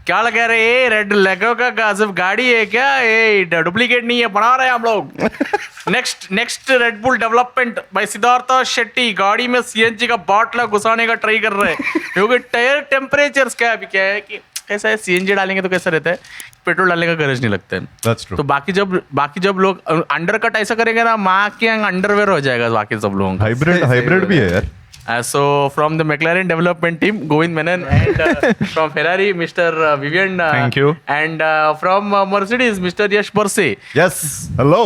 क्या लगा रहे ये रेड लेगो का सिर्फ गाड़ी है क्या, ये डुप्लीकेट नहीं है, बना रहे हैं हम लोग। Next red bull development bye Siddharth Shetty, गाड़ी में सीएनजी का बाटला घुसाने का ट्राई कर रहे हैं क्योंकि टायर टेम्परेचर क्या है कि कैसा है, सीएनजी डालेंगे तो कैसा रहता है, पेट्रोल डालने का गरज नहीं लगता है। तो बाकी जब लोग अंडर कट ऐसा करेंगे ना, माँ के अंडरवेयर हो जाएगा बाकी सब लोगों का। हाइब्रिड भी है यार। So from the McLaren development team, Govind Menon, and from Ferrari, Mr. Vivian. Thank you. And from Mercedes, Mr. Yash Borse. Yes. Hello.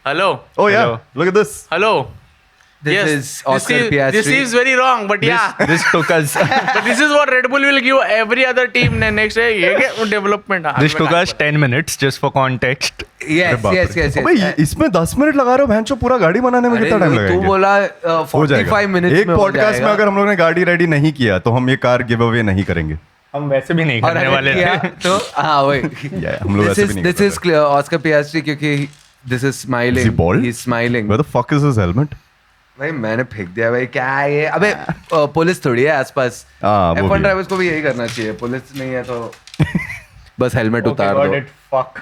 Oh yeah. Hello. Look at this. Hello. This is Oscar Piastri. This seems very wrong, but yeah. This took us. But this is what Red Bull will give every other team next day. ये क्या development? This took us 10 minutes just for context. Yes. अबे इसमें 10 minute लगा रहे हो भैंचो, पूरा गाड़ी बनाने में कितना टाइम लगेगा? तू बोला 45 मिनट्स एक पॉडकास्ट में अगर हम लोग ने गाड़ी रेडी नहीं किया तो हम ये कार गिव अवे नहीं करेंगे। हम वैसे भी नहीं करने वाले थे। तो हाँ वही। हम लोग ऐसे भी नहीं This is Oscar Piastri क्योंकि this is smiling. Is he bald? He's smiling. Where the fuck is his helmet? भाई मैंने फेंक दिया भाई, क्या है ये? अबे पुलिस थोड़ी है आसपास। F1 ड्राइवर्स को भी यही करना चाहिए, पुलिस नहीं है तो बस हेलमेट उतार दो। Fuck.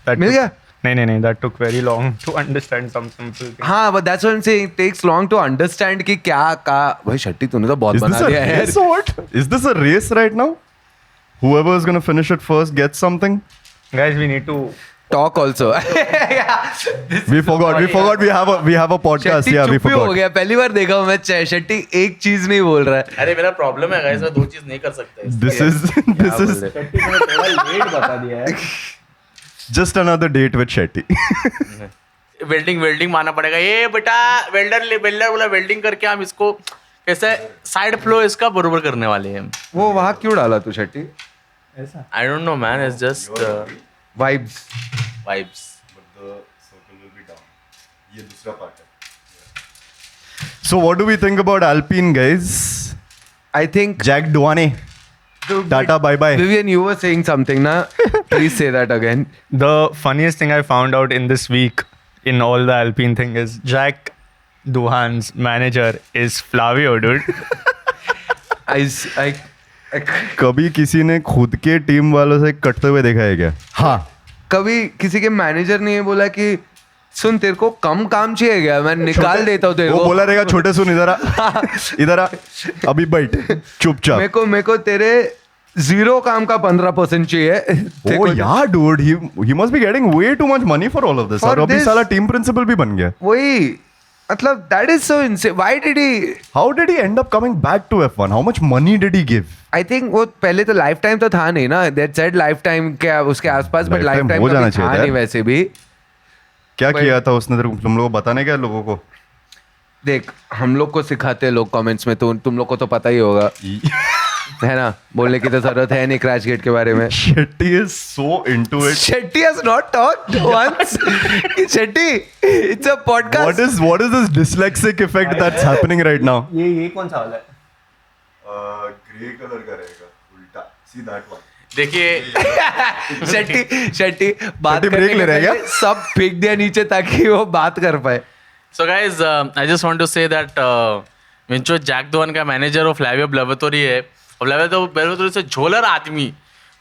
मिल गया? नहीं, that took very long to understand some simple things. हाँ, but that's what I'm saying. It takes long to understand कि क्या का भाई शट्टी तूने तो बहुत Is this बना a दिया है। race or what? Is this a race right now? Whoever is gonna finish it first gets something. Guys, we need to Talk also. We forgot. We have a podcast. Shetty Yeah, we चुप ही हो forgot. गया, पहली बार देखा हूँ मैं शट्टी एक चीज नहीं बोल रहा है। अरे मेरा प्रॉब्लम है गाइस, मैं दो चीज नहीं कर सकता। This is थोड़ा लेट बता दिया है। just another date with Shetty. Welding मारना पड़ेगा ये बेटा, वेल्डर बोला वेल्डिंग करके हम इसको कैसे साइड फ्लो इसका बरोबर करने वाले हैं। वो वहाँ क्यों डाला तू शट्टी? I don't know man, it's just vibes. But the circle will be down. ये दूसरा part है. So what do we think about Alpine, guys? I think Jack Duane. Tata, bye bye. Vivian, you were saying something, na? Please say that again. The funniest thing I found out in this week in all the Alpine thing is Jack Doohan's manager is Flavio, dude. I कभी किसी ने खुद के team वालों से कटते हुए देखा है क्या? हाँ. कभी किसी के मैनेजर ने ये बोला कि सुन तेरे को कम काम चाहिए क्या, मैं निकाल देता हूँ तेरे को। वो बोला रहेगा छोटे सुन इधर आ अभी बैठ चुपचाप। मेरे को तेरे 0 काम का 15% चाहिए। Oh yeah, dude, he must be getting way too much money for all of this. और अभी साला टीम प्रिंसिपल भी बन गया। वही मतलब that is so insane. Why did he? How did he end up coming back to F1? How much money did he give? I think वो पहले तो लाइफ टाइम तो था नहीं ना, that said लाइफ टाइम क्या उसके आसपास, बट लाइफ टाइम हो जाना था चाहिए नहीं वैसे भी। क्या किया था उसने तुम लोग बताने क्या लोगों को? देख हम लोग को सिखाते हैं लोग कमेंट्स में, तो तुम लोग को तो पता ही होगा है ना, बोलने की तो जरूरत है नहीं क्रैश गेट के बारे में। Shetty is so into it. Shetty has not talked once. Shetty, it's a podcast. What is this dyslexic effect that's happening right now? ये कौन सा वाला है? ग्रे कलर का रहेगा उल्टा। See that one. देखिए शट्टी बात शट्टी करने ब्रेक ले रहा है के क्या? पहले सब फेंक दिया नीचे ताकि वो बात कर पाए। So guys, I just want to say that जो जैक दोवन का मैनेजर वो फ्लैवियो ब्लेवेटोरी है, फ्लैवियो ब्लेवेटोरी से झोलर आदमी।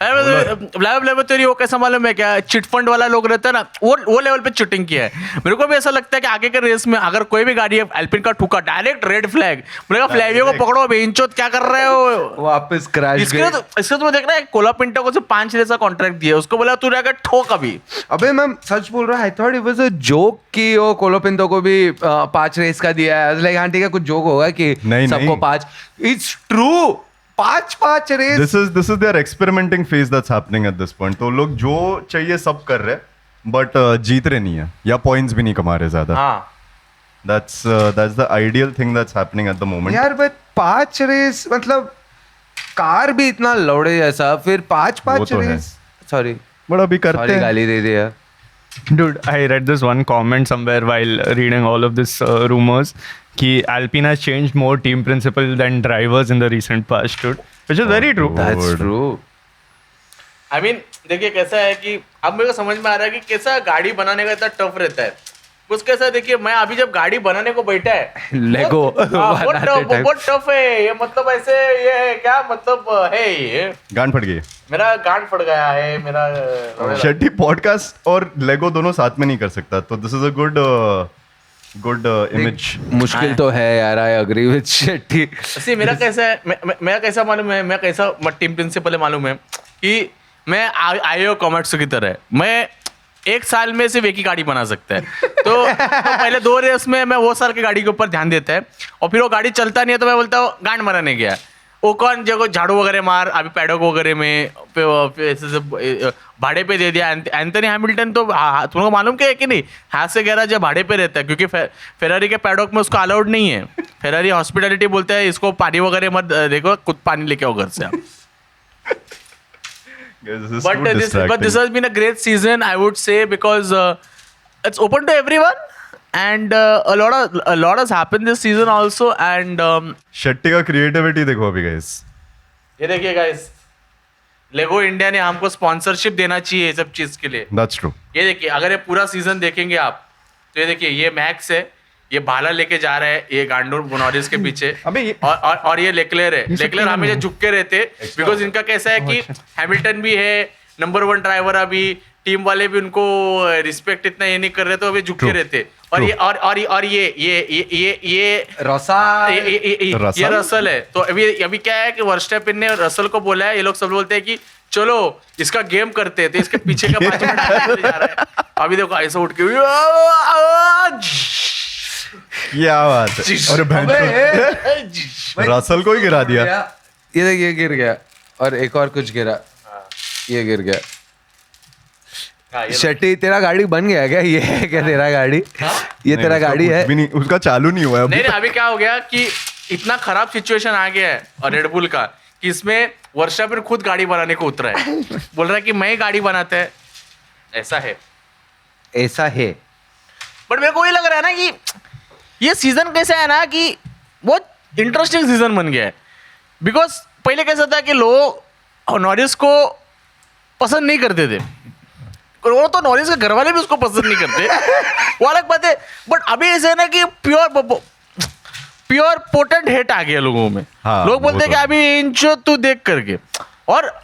फ्लैवियो ब्लेवेटोरी वो कैसा मालूम है क्या, चिटफंड वाला लोग रहता है ना, वो लेवल पे चिटिंग किया है। मेरे को भी ऐसा लगता है कि आगे के रेस में अगर कोई भी गाड़ी एल्पिन का ठुका डायरेक्ट रेड फ्लैग, बोलेगा फ्लैवियो को पकड़ो बेंचोत, क्या कर रहे हो वापस क्रैश इसके तो देख रहा है कोला पिंटो को सिर्फ 5 रेस का कॉन्ट्रैक्ट दिया, उसको बोला तू जाकर ठोक अभी। अबे मैं सच बोल रहा हूँ, I thought it was a joke कि वो कोलोपिंतो को भी 5 रेस का दिया है। लाइक हाँ ठीक है कुछ जोक होगा कि सबको 5, it's true 5 race. This is their experimenting phase that's happening at this point. तो लोग जो चाहिए सब कर रहे हैं बट जीत रहे नहीं है या पॉइंट्स भी नहीं कमा रहे ज्यादा। हाँ That's the ideal thing that's happening at the moment. यार बट 5 रेस मतलब कार भी इतना लौड़े जैसा, फिर 5 तो है। रेस। सॉरी बट अभी करते हैं। गाली दे दिया। Dude, I read this one comment somewhere while reading all of this rumors कि Alpine has changed more team principal than drivers in the recent past, dude, which is very true. That's true. I mean, देखिए कैसा है कि अब मेरे को समझ में आ रहा है कि कैसा गाड़ी बनाने का इतना टफ रहता है उसके साथ देखिए मैं अभी जब गाड़ी बनाने को बैठा है लेगो बहुत टफ है ये, मतलब ऐसे ये क्या मतलब है ये, गांड फट गई मेरा गांड फट गया है मेरा। शेट्टी पॉडकास्ट और लेगो दोनों साथ में नहीं कर सकता, तो this is a good image. मुश्किल तो है यार, आई एग्री विद शेट्टी। सी मेरा कैसा है, मेरा कैसा मालूम है, मैं कैसा टीम प्रिंसिपल है मालूम है कि मैं आईओ कॉमेट्सू की तरह है, मैं एक साल में सिर्फ एक ही गाड़ी बना सकता है। तो पहले 2 रेस में मैं वो साल की गाड़ी के ऊपर ध्यान देता है, और फिर वो गाड़ी चलता नहीं है तो मैं बोलता हूँ गांड बनाने गया। वो कौन जगह झाड़ू वगैरह मार, अभी पैडोक वगैरह में ऐसे सब भाड़े पे दे दिया। एंथनी हैमिल्टन तो तुमको मालूम क्या है कि नहीं, हाथ से गहरा जब भाड़े पे रहता है, क्योंकि फेरारी के पैडोक में उसको अलाउड नहीं है। फेरारी हॉस्पिटलिटी बोलता है इसको पानी वगैरह मत देखो, खुद पानी लेके आओ घर से आप। But this has been a great season, I would say, because it's open to everyone, and a lot has happened this season also. And Shetty का क्रिएटिविटी देखो अभी गाइस, ये देखिए गाइस, लेगो इंडिया ने हमको स्पॉन्सरशिप देना चाहिए सब चीज के लिए। That's true. ये देखिए, अगर ये पूरा सीजन देखेंगे आप तो ये देखिए, ये मैक्स है, ये भाला लेके जा रहा है, ये गांडूर नॉरिस के पीछे, और ये लेक्लेयर है। लेक्लेयर हमेशा झुक के रहते, बिकॉज इनका कैसा है कि हैमिल्टन भी है नंबर 1 ड्राइवर, अभी टीम वाले भी उनको रिस्पेक्ट इतना ये नहीं कर रहे, तो अभी झुक के रहते। और ये रसल है। तो अभी क्या है कि वर्स्टैपेन ने रसल को बोला है, ये लोग सब बोलते हैं कि चलो इसका गेम करते हैं, तो इसके पीछे का 5 मिनट जा रहा है। अभी देखो ऐसा उठ के क्या बात है, और रसल को ही गिरा दिया। ये देखिए गिर गया, और एक और कुछ गिरा, ये गिर गया। शेट्टी तेरा गाड़ी बन गया क्या? ये है क्या तेरा गाड़ी? ये तेरा गाड़ी है? नहीं, उसका चालू नहीं हुआ है नहीं, अभी क्या हो गया कि इतना खराब सिचुएशन आ गया है रेडबुल का कि इसमें वर्स्टैपेन खुद गाड़ी बनाने को उतरा है, बोल रहा है कि मैं ही गाड़ी बनाता है। ऐसा है। बट मेरे को ये लग रहा है ना कि ये सीजन कैसा है ना कि बहुत इंटरेस्टिंग सीजन बन गया है। बिकॉज पहले कैसा था कि लोग नॉरिस को पसंद नहीं करते थे, वो तो नॉरिस के घर वाले भी उसको पसंद नहीं करते, वो अलग बात है। बट अभी ऐसे है ना कि प्योर पोटेंट हेट आ गया लोगों में। हाँ, लोग बोलते हैं कि अभी इंचो तू देख करके, और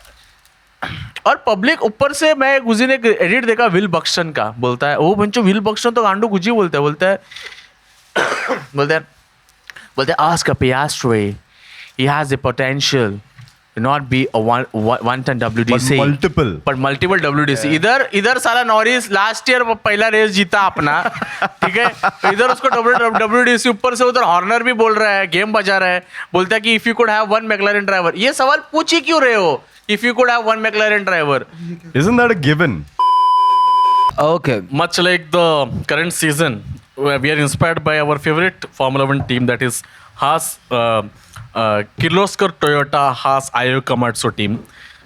पब्लिक ऊपर से, मैं उस दिन एक एडिट देखा विल बक्सटन का, बोलता है वो बंचो विल बक्सटन तो गांडू गुजी बोलता है Oscar Piastri, he has the potential to not be a one ton WDC, but multiple WDC. इधर साला नॉरिस लास्ट ईयर पहला रेस जीता अपना, ठीक है, तो इधर उसको WDC, ऊपर से उधर हॉर्नर भी बोल रहा है, गेम बजा रहा है, बोलता है कि if you could have one McLaren driver. ये सवाल पूछ ही क्यों रहे हो? If you could have one McLaren driver, isn't that a given? Okay, much like the current season, we are inspired by our favorite Formula 1 team, that is Haas, Kirloskar Toyota Haas IO Komatsu team.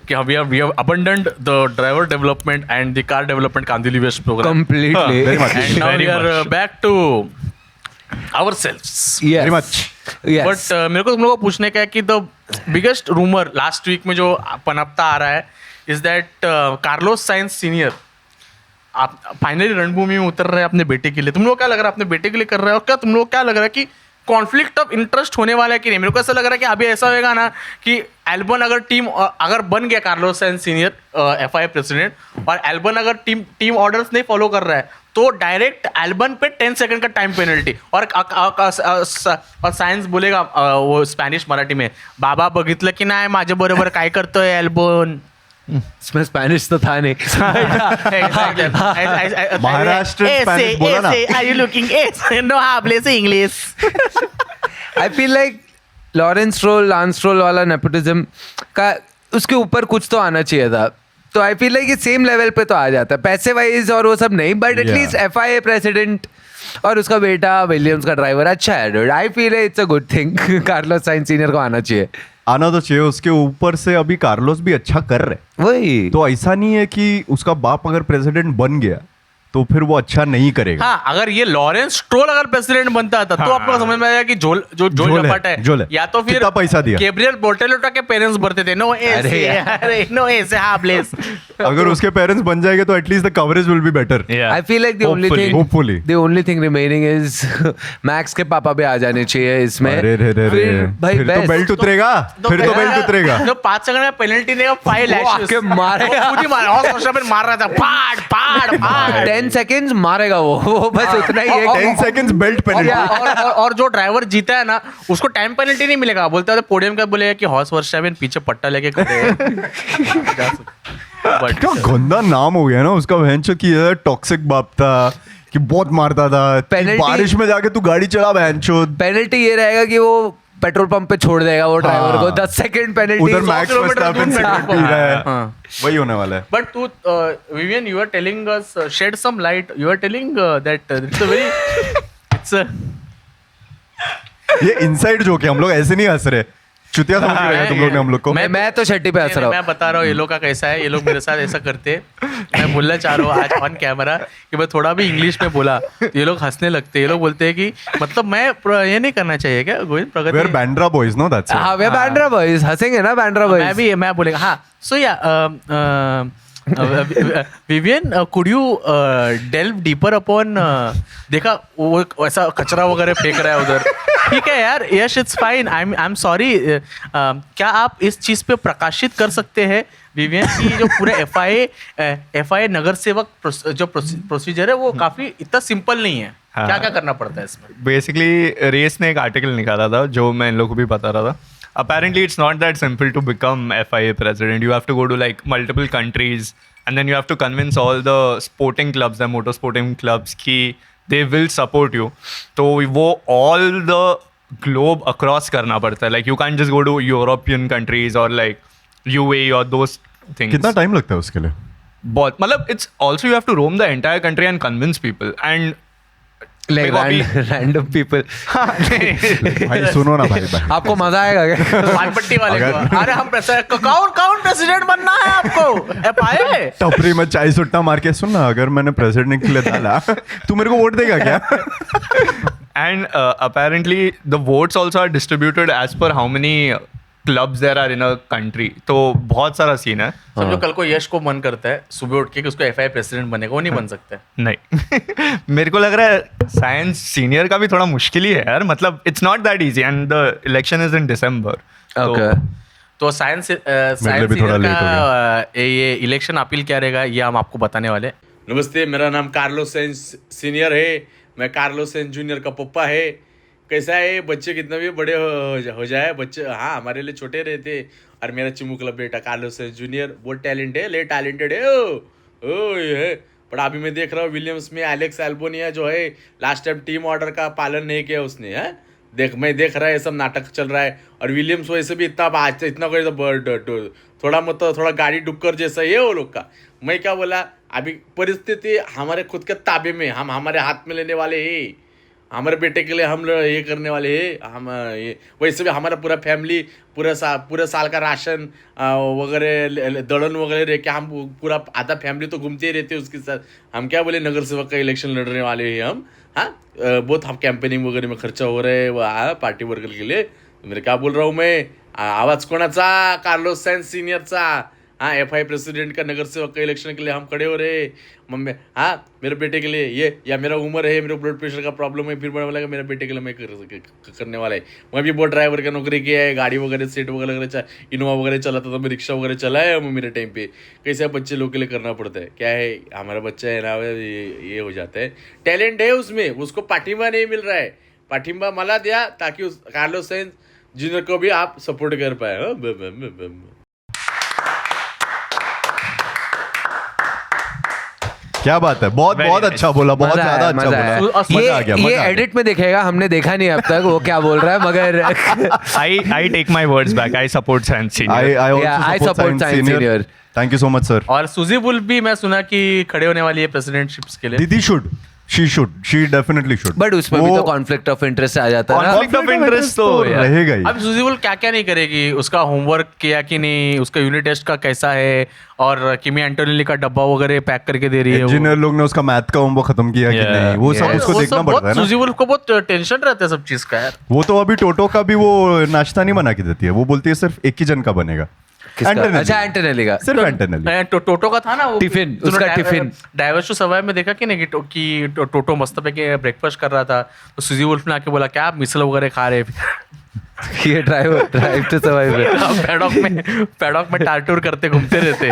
We have abandoned the driver development and the car development Kandili West program completely. Very much. and now we are back to ourselves. Yes. Very much. Yes. But मेरे को तुम लोगों को पूछने का है कि the biggest rumor last week में जो पनपता आ रहा है is that Carlos Sainz Senior आप फाइनली रणभूमि में उतर रहे हैं अपने बेटे के लिए। तुम लोग क्या लग रहा है अपने बेटे के लिए कर रहे हो? और क्या तुम लोग क्या लग रहा है कि कॉन्फ्लिक्ट ऑफ इंटरेस्ट होने वाला है कि नहीं? मेरे को ऐसा लग रहा है कि अभी ऐसा होगा ना कि एल्बन अगर बन गया Carlos science senior FIA president, और एल्बन अगर टीम ऑर्डर्स नहीं फॉलो कर रहा है, तो डायरेक्ट एल्बन पे 10 सेकंड का टाइम पेनल्टी। और सायन्स बोलेगा वो स्पॅनिश मराठी में, बाबा बघितलं की नाही माझ्या बरोबर काय करतोय एल्बन। इसमें स्पैनिश तो था नहीं। महाराष्ट्र स्पैनिश बोला ना। Are you looking? No hablo English. I feel like Lawrence stroll वाला नेपोटिज्म का उसके ऊपर कुछ तो आना चाहिए था। तो I feel like same level पे तो आ जाता है, पैसे वाइज और वो सब नहीं, बट एटलीस्ट FIA प्रेसिडेंट और उसका बेटा विलियम्स का ड्राइवर अच्छा है। I feel it's a good thing. Carlos science senior को आना चाहिए, आना तो चाहिए। उसके ऊपर से अभी कार्लोस भी अच्छा कर रहे, वही तो ऐसा नहीं है कि उसका बाप अगर प्रेसिडेंट बन गया तो फिर वो अच्छा नहीं करेगा. हाँ, अगर ये लॉरेंस स्ट्रोल अगर प्रेसिडेंट बनता था तो आपको समझ में आया कि जोल लपाट जोल है. या तो फिर कितना पैसा दिया? गैब्रियल बोर्टेलोटा के पेरेंट्स भरते थे. नो ऐसे, अरे नो ऐसे, हाँ प्लीज. अगर उसके पेरेंट्स बन जाएंगे तो at least the coverage will be better. Yeah. I feel like the Hopefully. only thing remaining is max के पापा भी आ जाने चाहिए इसमें. अरे फिर भाई फिर तो बेल्ट उतरेगा. फिर तो बेल्ट उतरेगा. तो 5 सेकंड में पेनल्टी देगा, 5 वो आके मारेगा. मार रहा था, फाड़ फाड़ फाड़. 10 seconds मारेगा वो बस उतना ही है. 10 seconds बेल्ट पेनल्टी. और जो ड्राइवर जीता है ना उसको टाइम पेनल्टी नहीं मिलेगा. बोलता है पोडियम का बोलेगा कि हॉर्स वर्षा पीछे पट्टा लेके खड़े हैं. But क्या गंदा नाम हो गया ना उसका. भैंचो की टॉक्सिक बाप था कि बहुत मारता था. कि Penalty- बारिश में जाके तू गाड़ी चला भैंचो. पेनल्टी ये रहेगा कि वो पेट्रोल पंप पे छोड़ देगा वो ड्राइवर को. 10 सेकंड पेनल्टी. उधर मैक्स वर्स्टैपेन किलोमीटर पी रहा है. हाँ. वही होने वाला है. But to Vivian, you are telling us, shed some light. You are telling that it's a very, it's a. ये इनसाइड जोक है. हम लोग ऐसे नहीं हंस रहे. चुतिया समझ रहे हैं तुम लोग ने हम लोग को. मैं तो शट्टी पे हंस रहा हूँ. मैं बता रहा हूँ ये लोग का कैसा है. ये लोग मेरे साथ ऐसा करते हैं. मैं बोलना चाह रहा हूँ आज ऑन कैमरा कि मैं थोड़ा भी इंग्लिश में बोला तो ये लोग हंसने लगते हैं. ये लोग बोलते हैं कि मतलब मैं ये नहीं करना चाहिए क्या Govind We are Pragati. Bandra boys, no? That's it. हाँ वे बैंड्रा बॉयज हंसेंगे ना. बैंड्रा बॉयज मैं बोलेगा हाँ. सो या Vivian, could you delve deeper upon. देखा वो ऐसा कचरा वगैरह फेंक रहा है उधर. ठीक है यार, yes it's fine. I am sorry. क्या आप इस चीज पे प्रकाशित कर सकते हैं विवियन की जो पूरे एफआईए नगर सेवक जो प्रोसीजर है वो काफी इतना सिंपल नहीं है. हाँ. क्या क्या करना पड़ता है इसमें. बेसिकली रेस ने एक आर्टिकल निकाला था जो मैं इन लोगों को भी बता रहा था. Apparently, it's not that simple to become FIA president. You have to go to like multiple countries, and then you have to convince all the sporting clubs, the motorsporting clubs, कि they will support you. तो वो all the globe across करना पड़ता है. Like you can't just go to European countries or like UAE or those things. कितना time लगता है उसके लिए? बहुत मतलब it's also you have to roam the entire country and convince people and like random people. भाई सुनो ना भाई. आपको मजा आएगा क्या? पानपट्टी वाले अगर- को. अरे हम कौन प्रेसिडेंट बनना है आपको. एफआईए. टपरी में चाय सुट्टा मार के. सुन ना, अगर मैंने प्रेसिडेंट के लिए डाला तू मेरे को वोट देगा क्या? And apparently the votes also are distributed as per how many clubs there are in a country. तो बहुत सारा सीन है. समझो कल को यश को मन करता है सुबह उठ के कि उसको एफआईए प्रेसिडेंट बनेगा, वो नहीं बन सकता. नहीं मेरे को लग रहा है साइंस सीनियर का भी थोड़ा मुश्किल ही है यार. मतलब it's not that easy and the election is in December. Okay. तो साइंस लिए भी थोड़ा लेट हो का ये इलेक्शन अपील क्या रहेगा ये हम आपको बताने वाले. नमस्ते, मेरा नाम कार्लोस सेंस सीनियर है. मैं कार्लोस सेंस जूनियर का पप्पा है. कैसा है बच्चे कितना भी बड़े हो जाए बच्चे, हाँ हमारे लिए छोटे रहते. और मेरा चिमुकला बेटा कार्लोस सेंस जूनियर बहुत टैलेंटेड है. ओ ये है. पर अभी मैं देख रहा हूँ विलियम्स में एलेक्स एल्बोनिया जो है लास्ट टाइम टीम ऑर्डर का पालन नहीं किया उसने. है देख रहा है सब नाटक चल रहा है. और विलियम्स वैसे भी इतना थोड़ा गाड़ी डुक्कर जैसा है वो लोग का. मैं क्या बोला, अभी परिस्थिति हमारे खुद के ताबे में, हम हमारे हाथ में लेने वाले हैं. हमारे बेटे के लिए हम ये करने वाले हैं. हम ये वैसे भी हमारा पूरा फैमिली पूरा साल का राशन वगैरह दड़न वगैरह रह के हम पूरा आधा फैमिली तो घूमते ही रहते हैं उसके साथ. हम क्या बोले, नगर सेवक का इलेक्शन लड़ने वाले हैं हम. हाँ बहुत हम कैंपेनिंग वगैरह में खर्चा हो रहा है पार्टी वर्कर के लिए. मेरे क्या बोल रहा हूँ मैं, आवाज कोणाचा? कार्लोस सेंस सीनियरचा. हाँ एफआई प्रेसिडेंट का नगर सेवक का इलेक्शन के लिए हम खड़े हो रहे. मम्मी हाँ मेरे बेटे के लिए ये, या मेरा उम्र है, मेरा ब्लड प्रेशर का प्रॉब्लम है, फिर बड़ा लगा मेरे बेटे के लिए मैं करने वाला है. मैं भी बहुत ड्राइवर का नौकरी किया है. गाड़ी वगैरह सेट वगैरह इनोवा वगैरह चलाता था मैं, रिक्शा वगैरह चलाया मैं मेरे टाइम पे. कैसे बच्चे लोग के लिए करना पड़ता है. क्या है हमारा बच्चा है ना ये हो जाता है. टैलेंट है उसमें, उसको पाठिंबा नहीं मिल रहा है. पाठिंबा मला दिया ताकि उस कार्लोस सेंस जूनियर को भी आप सपोर्ट कर पाए. क्या बात है. बहुत बहुत अच्छा बोला. बहुत ज्यादा अच्छा बोला. मजा आ गया. ये एडिट में दिखेगा. हमने देखा नहीं अब तक वो क्या बोल रहा है मगर I take my words back. I support science senior. I support science senior. Thank you so much sir. और सुजी बुल भी मैं सुना कि खड़े होने वाली है प्रेसिडेंटशिप्स के लिए. दीदी should. she definitely should. But उसमें भी वो तो कॉन्फ्लिक्ट ऑफ इंटरेस्ट आ जाता है ना. Conflict of interest तो यार. रहेगा ही. अब सुजी वुल्फ क्या क्या नहीं करेगी, उसका होमवर्क किया कि नहीं, उसका यूनिट टेस्ट का कैसा है, और किमी एंटोनिली का डब्बा वगैरह पैक करके दे रही है. इंजीनियर लोग ने उसका मैथ का होमवर्क खत्म किया कि Yeah, नहीं, वो सब yeah. उसको देखना पड़ता है ना. सुजी वुल्फ को बहुत टेंशन रहता है सब चीज का यार. वो तो अभी टोटो का भी वो नाश्ता नहीं बना के देती है, वो बोलती है सिर्फ एक ही जन का बनेगा. किसका? Antonelli. अच्छा एंटोनेली का. सिर्फ एंटोनेली. टोटो का था ना वो टिफिन, उसका टिफिन. डाइवर्स टू सर्वाइव में देखा कि नहीं कि टोटो मस्त पे के ब्रेकफास्ट कर रहा था, तो सुजी वुल्फ ने आके बोला क्या आप मिसल वगैरह खा रहे हैं. ये ड्राइव टू सर्वाइव है. पैडॉक में टारटूर करते घूमते रहते.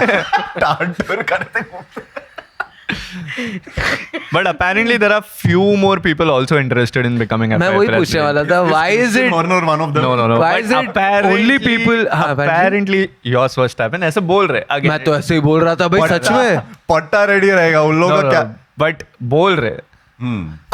But apparently there are few more people also interested in becoming FIA मैं वही पूछने president. वाला था. Why is it? Warner one of them. No. Why But is it apparently- only people? हाँ, apparently yours was Verstappen. ऐसे बोल रहे. Again, मैं तो ऐसे ही बोल रहा था भाई, सच में. पट्टा रेडी रहेगा उन लोगों का. क्या But बोल रहे.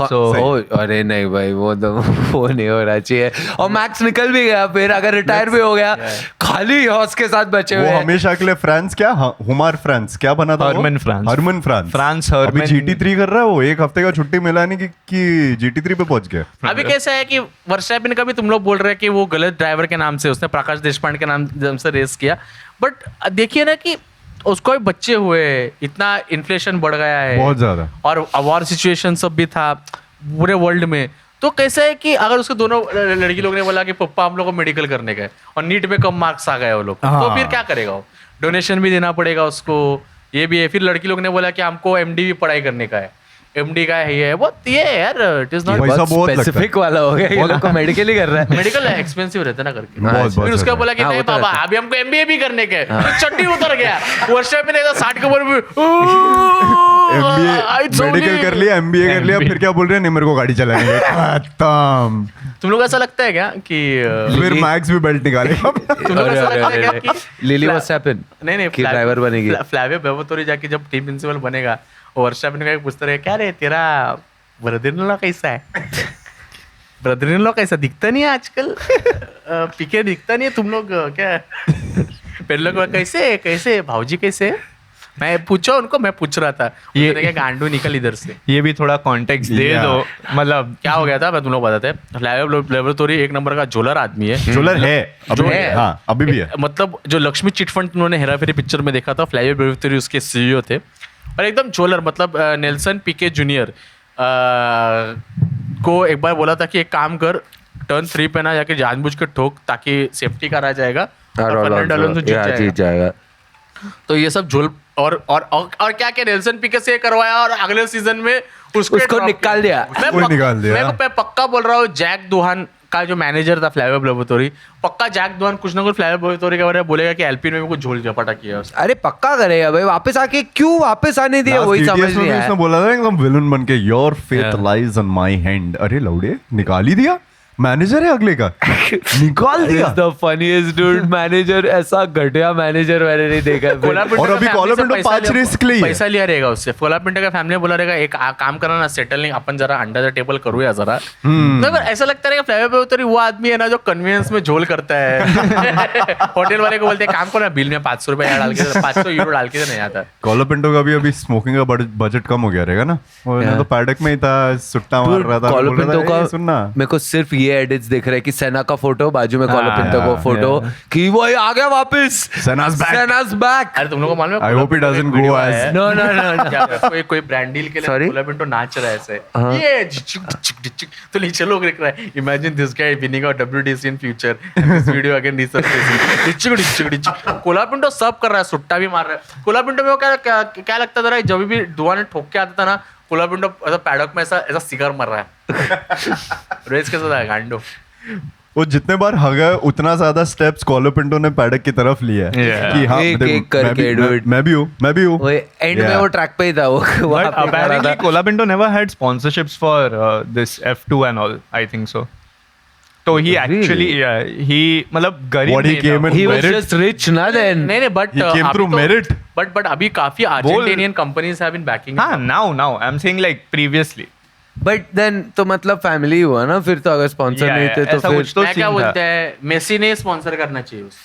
So- अरे नहीं भाई, वो तो वो नहीं हो रहा चाहिए. और मैक्स निकल भी गया, फिर अगर रिटायर भी हो गया, खाली हॉस के साथ बचे वो हुए हैं. हमेशा के लिए फ्रांस क्या हुमार फ्रांस क्या बना था वो? हरमन फ्रांस. हरमन फ्रांस. फ्रांस अभी हरमन. GT3 कर रहा है वो, एक हफ्ते का छुट्टी मिला नहीं कि GT3 पे पहुंच गया. अभी कैसा है कि वर्स्टैपेन का भी तुम लोग बोल रहे हैं कि वो गलत ड्राइवर के नाम से, उसने प्रकाश देशपांडे के नाम से रेस किया, बट देखिए ना कि उसको भी बच्चे हुए, इतना इन्फ्लेशन बढ़ गया है बहुत ज्यादा. और वॉर सिचुएशन सब भी था पूरे वर्ल्ड में. तो कैसा है कि अगर उसके दोनों लड़की लोग ने बोला कि पप्पा हम लोग को मेडिकल करने का है और नीट में कम मार्क्स आ गए वो लोग, तो फिर क्या करेगा वो? डोनेशन भी देना पड़ेगा उसको, ये भी है. फिर लड़की लोग ने बोला कि हमको MD भी पढ़ाई करने का है, MD का है ये बहुत ये है यार. इट इज नॉट पैसा बहुत लगता है. स्पेसिफिक वाला हो गया, ये लोग को मेडिकल ही कर रहा है. मेडिकल एक्सपेंसिव रहता है ना करके. बहुत फिर उसका ज्यादा. बोला कि हाँ, नहीं वो तो बाबा रहता है. अभी हमको MBA भी करने के, तो चट्टी उतर गया. वर्षा में नहीं 60 के ऊपर भी MBA मेडिकल कर लिया, MBA कर लिया, फिर क्या बोल रहे हैं, नहीं मेरे को गाड़ी चलाने का. खत्म. तुम लोग ऐसा लगता है क्या कि फिर मैक्स भी बेल्ट निकालेगा. तुम लोग ऐसा लगता है क्या कि लिली व्हाट्स हैपेंड नहीं कि ड्राइवर बनेगी. फ्लावियो बेवतोरी जाके जब टीम प्रिंसिपल बनेगा, वर्षा में पूछते रहे क्या रे तेरा ब्रदर इन लॉ कैसा है. ब्रदर इन लॉ कैसा दिखता नहीं है आजकल, पीके दिखता नहीं है. तुम लोग क्या पहले लोग कैसे कैसे भाऊजी कैसे, मैं पूछो उनको, मैं पूछ रहा था ये गांडू निकल इधर से. ये भी थोड़ा कॉन्टेक्स्ट दे Yeah. दो. मतलब क्या हो गया था मैं तुम लोग बताते हैं. फ्लावियो बेवतोरी एक नंबर का जोलर आदमी है. जोलर है अभी जो भी. है. हाँ अभी भी है. मतलब जो लक्ष्मी चिट फंड उन्होंने हेरा फेरी पिक्चर में देखा था, फ्लावियो बेवतोरी उसके CEO थे, और एकदम जोलर. मतलब नेल्सन पीके जूनियर को एक बार बोला था कि एक काम कर, टर्न 3 पे ना जाके जानबूझ के ठोक ताकि सेफ्टी कार आ जाएगा और फर्नांडो अलोंसो जीत जाएगा. तो ये सब झोल और क्या क्या नेल्सन पीके से करवाया, और अगले सीजन में उसको drop निकाल दिया. उसको निकाल दिया. मैं पक्का बोल रहा हूँ, जैक दोहान का जो मैनेजर था फ्लावियो बेवतोरी, पक्का जैक दोहान कुछ ना कुछ फ्लावियो बेवतोरी के बारे में बोलेगा कि एल्पिन में कुछ झोल झपाटा किया उसने. अरे पक्का करेगा भाई, वापस आके क्यों वापस आने दिया, वही Last समझ TTS में नहीं भी आया. उसने बोला था एकदम विलन बन के, your faith Yeah. Lies on my hand. अरे लौड़े निकाल ही दिया. मैनेजर है अगले का, निकाल दिया. The funniest dude. मैनेजर ऐसा घटिया मैनेजर मैंने नहीं देखा है. कोलापिंटो और अभी का कोलापिंटो family से 5 रेस के लिए ही है. पैसा लिया रहेगा उससे. कोलापिंटो का फैमिली बोला रहेगा एक काम करना ना, सेटलिंग अपन जरा अंडर द टेबल करूया जरा. मगर ऐसा लगता रहेगा फ्लावियो बेवतोरी वो आदमी है ना जो कन्वीनियंस में झोल करता है. होटल वाले को बोलते हैं काम करो ना, बिल में 500 रुपए डाल के, 500 यूरो डाल के नहीं आता. कोलापिंटो का भी अभी स्मोकिंग का बजट कम हो गया रहेगा ना. और Yeah. तो पैडक में ही था, सुट्टा मार रहा था. बोल रहा कोलापिंटो था, "ए, का सुनना मेरे को सिर्फ ये एडिट्स दिख रहे हैं कि सेना का फोटो बाजू में, हाँ, कोलापिंटो को फोटो कि वो आ गया वापस. Senna's back. Senna's back. अरे तुम लोगों को मालूम है I hope it doesn't go as- No, no, no, no. क्या कोई ब्रांड डील के लिए Sorry? कोलापिंटो नाच रहा है ऐसे, हाँ. ये झिचक झिचक झिचक, तो नीचे लोग लिख रहा है imagine this guy winning of WTC in future, this video again research झिचक झिचक झिचक. कोलापिंटो सब कर रहा है, सुट्टा भी मार रहा है. कोलापिंटो में वो क्या लगता था, जब भी धुआं ने ठोक के आता था ना, कोलापिंटो ऐसा पैडॉक में ऐसा सिगार मर रहा है. रेस के साथ गांडो. वो जितने बार हगा उतना ज्यादा स्टेप्स कोलापिंटो ने पैडक की तरफ लिया है. Yeah. कि हाँ एक- देखो, एक करके, dude. मैं भी हूँ. वो एंड में Yeah. वो ट्रैक पे ही था वो. वहाँ But पे खड़ा apparently था. Colapinto never had sponsorships for this F2 and all. I think so. So he actually, yeah, he मतलब गरीब What he नहीं came था. in He was merit. just rich ना then. नहीं but He came through merit. But अभी काफी Argentinian companies have been backing. हाँ, now I'm saying like previously. But then तो मतलब फैमिली हुआ ना फिर, तो अगर स्पॉन्सर Yeah, नहीं थे yeah, तो ऐसा फिर कुछ तो मैं क्या scene था. बोलते हैं, मेसी ने स्पॉन्सर करना चाहिए उस.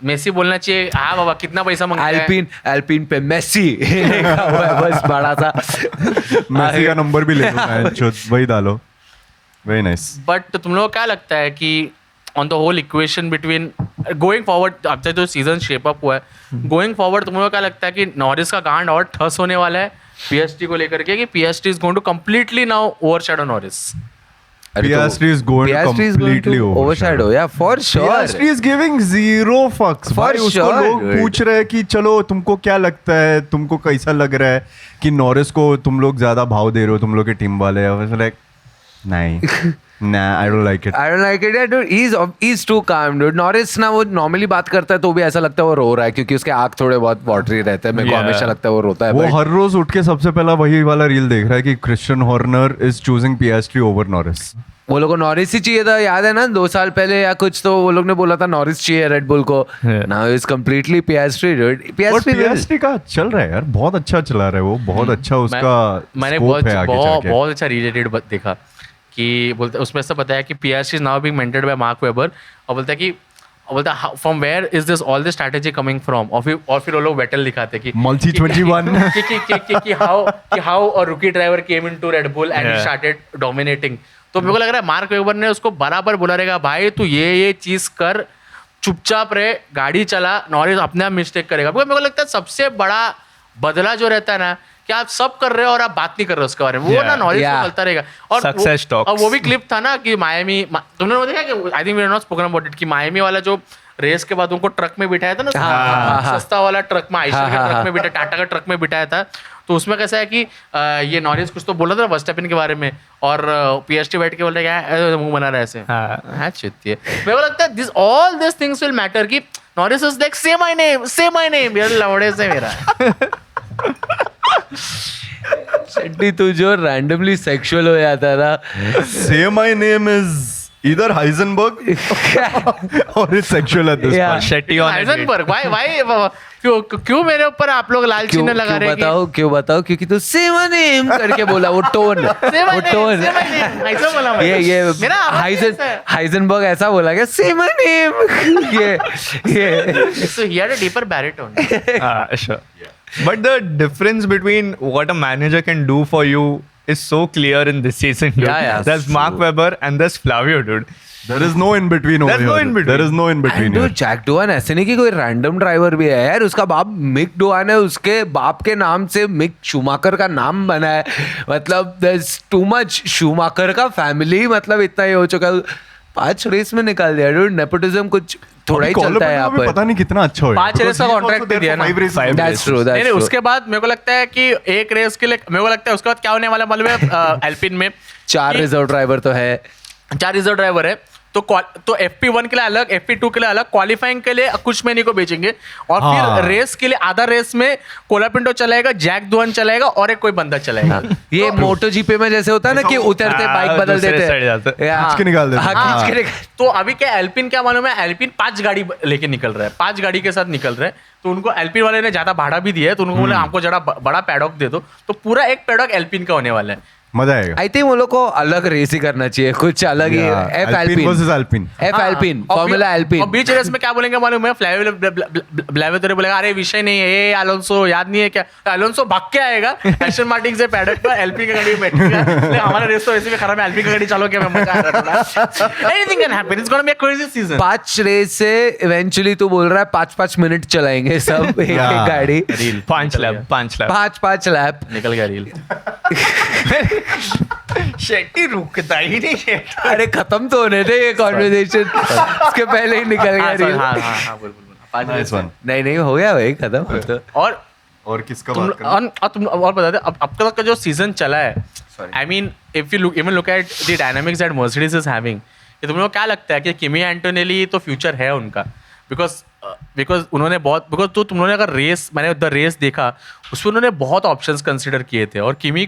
मेसी बोलना चाहिए हाँ बाबा कितना पैसा मांगते हैं एल्पिन पे मेसी लिखा हुआ है बस बड़ा सा मेसी का नंबर भी ले लो man, वही डालो. Very nice. बट तुम लोगों को क्या लगता है कि on the whole equation between going forward अब तक जो सीजन शेप अप हुआ है गोइंग फॉरवर्ड तुम लोगों को क्या लगता है कि नॉरिस का गांड और ठस होने वाला है पीएसटी को लेकर के कि PST is going to completely now overshadow Norris PSG is going to completely overshadow. Yeah, for sure. PSG is giving zero fucks. For भाई उसको sure, लोग dude. पूछ रहे हैं कि चलो तुमको क्या लगता है, तुमको कैसा लग रहा है कि नॉरिस को तुम लोग ज्यादा भाव दे रहे हो, तुम लोग के टीम वाले. I was like, नहीं, nah, I don't like it. I don't like it, yeah, dude. He's too calm, dude. Norris ना वो normally बात करता है तो भी ऐसा लगता है वो रो रहा है क्योंकि उसके आँख थोड़े बहुत वाटरी रहते हैं. मेरे को Yeah. हमेशा लगता है वो रोता है. वो but- हर रोज उठ के सबसे पहला वही वाला रील देख रहा है कि Christian Horner is choosing PSG over Norris. वो लोग को नॉरिस ही चाहिए था. याद है ना 2 साल पहले या कुछ तो वो लोग ने बोला था नॉरिस चाहिए रेड बुल को. Yeah. Now is completely PSG, dude. और PSG will- PSG का चल रहा है यार, बहुत अच्छा चला रहा है वो, बहुत अच्छा उसका मैंने स्कोप है आगे जाके. बहुत अच्छा रिलेटेड देखा कि बोलते उसमें ऐसा बताया कि PSG is now being mentored by Mark Webber और बोलता है कि from where is this all this strategy coming from और फिर वो लोग बैटल दिखाते हैं कि Multi 21. कि हाउ अ रूकी driver came into red bull and he started dominating. तो मेरे को लग रहा है मार्क वेबर ने उसको बराबर बोला रहेगा भाई तू ये चीज कर चुपचाप रहे गाड़ी चला नॉरिस अपने आप मिस्टेक करेगा. बिकॉज मेरे को लगता है सबसे बड़ा बदला जो रहता है ना कि आप सब कर रहे हो और आप बात नहीं कर रहे हो उसके बारे में वो Yeah. ना नॉलेज Yeah. चलता रहेगा. और Success talks. और वो भी क्लिप था ना कि मायामी तुमने वो देखा कि I think we are not spoken about it कि मायामी वाला जो रेस के बाद उनको ट्रक में बिठाया था ना सस्ता वाला ट्रक में आइशर के ट्रक में बिठा टाटा का ट्रक में बिठाया था. तो उसमें कैसा है कि ये नॉरिस कुछ तो बोला था वर्स्टैपेन के बारे में और पीएसटी बैठ के बोल रहे क्या मुंह बना रहा है ऐसे. हाँ चित्ती है. मेरे को लगता है all this things will matter कि नॉरिस इज लाइक से माय नेम यार लवड़े से मेरा. शेट्टी तू जो रैंडमली सेक्सुअल हो जाता था. Say my name is either Heisenberg or it's sexual at this Yeah. point. Shetty on a date. Heisenberg why क्यों मेरे ऊपर आप लोग लाल चिन्ह लगा रहे हैं क्यों बताओ क्योंकि तू से माय नेम करके बोला वो टोन वो टोन ऐसा बोला मैं. ये मेरा आवाज ऐसा है. हाइजनबर्ग ऐसा बोला क्या से माय नेम ये So he had a deeper baritone. Sure. But the difference between what a manager can do for you is so clear in this season, dude. Yeah, There's Mark Webber and there's Flavio, dude. There is no in between over There's no here. in between. There is no in between तो here. Jack डोआन ऐसे नहीं कि कोई random driver भी है यार. उसका बाप मिक डोआन है. उसके बाप के नाम से मिक शूमाकर का नाम बना है. मतलब there's too much शूमाकर का फैमिली मतलब इतना ही हो चुका है. 5 रेस में निकाल दिया dude. नेपोटिज्म कुछ थोड़ा ही चलता है यहाँ अभी पर. पता नहीं कितना अच्छा होगा. 5 रेस का contract भी दिया ना. 5 races. Five That's true. नहीं That's true. उसके बाद मेरे को लगता है कि एक रेस के लिए मेरे को लगता है उसके बाद क्या होने वाला मालूम है एल्पिन में 4 रिजर्व ड्राइवर तो है. 4 रिजर्व ड्राइवर है तो FP1 के लिए अलग FP2 के लिए अलग क्वालिफाइंग के लिए कुछ महीने को बेचेंगे और हाँ. फिर रेस के लिए आधा रेस में कोलापिंटो चलाएगा जैक दुआन चलाएगा और एक कोई बंदा चलाएगा. ये मोटो जीपे में जैसे होता है ना कि उतरते हाँ, बाइक बदल दूसरे देते side जाते हैं. हाँ, खींच के निकाल देते हाँ, हैं. खींच के हाँ. निकाल. तो अभी क्या एल्पिन क्या मालूम है एल्पिन 5 गाड़ी लेके निकल रहा है 5 गाड़ी के साथ निकल रहा है. तो उनको एल्पिन वाले ने ज्यादा भाड़ा भी दिया है तो उनको बोले हमको जरा बड़ा पैडॉक दे दो तो पूरा एक पैडॉक एल्पिन का होने वाला है. मजा आएगा. आई थिंक वो लोग को अलग रेस ही करना चाहिए. कुछ अलग ही Yeah. F Alpine versus Alpine. F Alpine और फॉर्मूला और एल्पिन. बीच रेस में क्या बोलेंगे मालूम है फ्लैवियो बोलेगा अरे विषय नहीं है ये अलोंसो याद नहीं है क्या. अलोंसो भाग के आएगा एस्टन मार्टिन से पैडक पर एल्पिन की गाड़ी में बैठेगा. हमारा रेस तो वैसे भी खराब है एल्पिन की गाड़ी चलो क्या मजा आ रहा है. Anything can happen. It's gonna be a crazy season. 5 race से इवेंचुअली तू बोल रहा है 5-5 मिनट चलाएंगे सब एक Yeah. गाड़ी. 5 lap. 5 लैप. निकल गया रील. Shetty रुकता ही नहीं है. अरे खत्म तो होने थे ये कॉन्वर्सेशन. उसके पहले ही निकल गया reel. हाँ बोल 5 Nice one. नहीं हो गया भाई खत्म. तो और और किसका तुम बात करना? तुम और बता दे अब तक का जो सीजन चला है I mean if you even look at the dynamics that Mercedes is having ये तुम लोग क्या लगता है कि किमी एंटोनेली तो फ्यूचर है उनका बिकॉज उन्होंने बहुत बिकॉज तो तुम लोगों ने अगर रेस मैंने द रेस देखा उसमें उन्होंने बहुत ऑप्शंस कंसिडर किए थे और किमी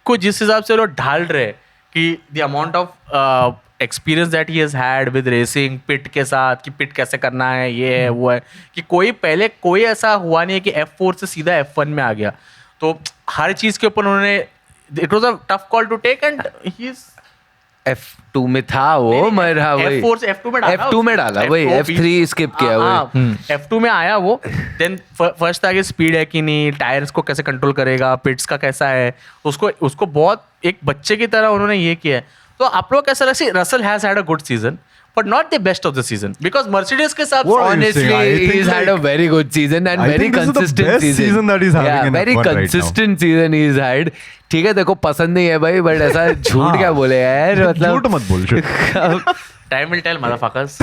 को जिस हिसाब से लोग ढाल रहे कि the amount of experience that he has had with racing pit के साथ कि पिट कैसे करना है ये है वो है कि कोई ऐसा हुआ नहीं है कि F4 से सीधा F1 में आ गया. तो हर चीज़ के ऊपर उन्होंने it was a tough call to take and he is F2 में था वो, मर हाँ वही F4 से F2 में डाला F2 में डाला वही, F3 स्किप किया वही। F2 में आया वो, देन फर्स्ट था कि स्पीड है कि नहीं, टायर्स को कैसे कंट्रोल करेगा, पिट्स का कैसा है, उसको बहुत एक बच्चे की तरह उन्होंने ये किया है। तो आप लोग कैसा लगे, Russell has had a good season but not the best of the season because Mercedes के साथ What are you honestly saying? I think he's had a very good season and I very think this is the consistent best season that he's having yeah, in very F1 right now. consistent season he's had। ठीक है, देखो पसंद नहीं है भाई, but ऐसा झूठ क्या बोले यार, मतलब झूठ मत बोल shit. time will tell motherfuckers